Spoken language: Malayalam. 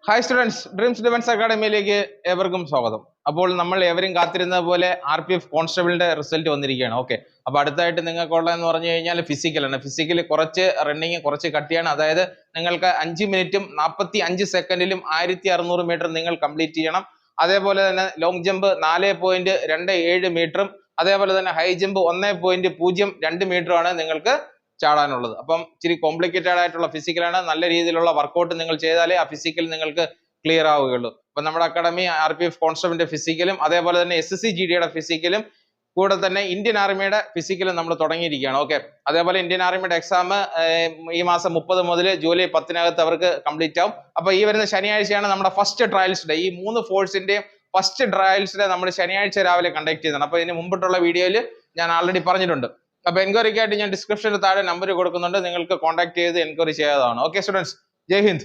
ഹായ് സ്റ്റുഡൻസ്, ഡ്രീംസ് ഡിഫൻസ് അക്കാഡമിയിലേക്ക് ഏവർക്കും സ്വാഗതം. അപ്പോൾ നമ്മൾ ഏവരും കാത്തിരുന്നത് പോലെ RPF കോൺസ്റ്റബിളിന്റെ റിസൾട്ട് വന്നിരിക്കുകയാണ്. ഓക്കെ, അപ്പോൾ അടുത്തായിട്ട് നിങ്ങൾക്കുള്ളതെന്ന് പറഞ്ഞു കഴിഞ്ഞാൽ ഫിസിക്കലാണ്. ഫിസിക്കൽ കുറച്ച് റണ്ണിങ് കുറച്ച് കട്ടിയാണ്. അതായത് നിങ്ങൾക്ക് 5 മിനിറ്റും 45 സെക്കൻഡിലും 1600 മീറ്റർ നിങ്ങൾ കംപ്ലീറ്റ് ചെയ്യണം. അതേപോലെ തന്നെ ലോങ് ജമ്പ് 4.27 മീറ്ററും അതേപോലെ തന്നെ ഹൈ ജമ്പ് 1.02 മീറ്ററുമാണ് നിങ്ങൾക്ക് ചാടാനുള്ളത്. അപ്പം ഇച്ചിരി കോംപ്ലിക്കേറ്റഡ് ആയിട്ടുള്ള ഫിസിക്കലാണ്. നല്ല രീതിയിലുള്ള വർക്കൗട്ട് നിങ്ങൾ ചെയ്താലേ ആ ഫിസിക്കൽ നിങ്ങൾക്ക് ക്ലിയർ ആവുകയുള്ളൂ. അപ്പൊ നമ്മുടെ അക്കാഡമി RPF കോൺസ്റ്റബിളിന്റെ ഫിസിക്കലും അതേപോലെ തന്നെ SSC GDയുടെ ഫിസിക്കലും കൂടെ തന്നെ ഇന്ത്യൻ ആർമിയുടെ ഫിസിക്കലും നമ്മൾ തുടങ്ങിയിരിക്കുകയാണ്. ഓക്കെ, അതേപോലെ ഇന്ത്യൻ ആർമിയുടെ എക്സാം ഈ മാസം 30 മുതൽ ജൂലൈ 10 അവർക്ക് കംപ്ലീറ്റ് ആവും. അപ്പൊ ഈ വരുന്ന ശനിയാഴ്ചയാണ് നമ്മുടെ ഫസ്റ്റ് ട്രയൽസ് ഡേ. ഈ 3 ഫോഴ്സിന്റെയും ഫസ്റ്റ് ട്രയൽസ് ഡേ നമ്മൾ ശനിയാഴ്ച രാവിലെ കണ്ടക്ട് ചെയ്യുന്നതാണ്. അപ്പൊ ഇതിന് മുമ്പിട്ടുള്ള വീഡിയോയിൽ ഞാൻ ആൾറെഡി പറഞ്ഞിട്ടുണ്ട്. അപ്പൊ എൻക്വയറിക്കായിട്ട് ഞാൻ ഡിസ്ക്രിപ്ഷനിൽ താഴെ നമ്പർ കൊടുക്കുന്നുണ്ട്, നിങ്ങൾക്ക് കോൺടാക്ട് ചെയ്ത് എൻക്വയറി ചെയ്യാവുന്നതാണ്. ഓക്കെ സ്റ്റുഡൻസ്, ജയ് ഹിന്ദ്.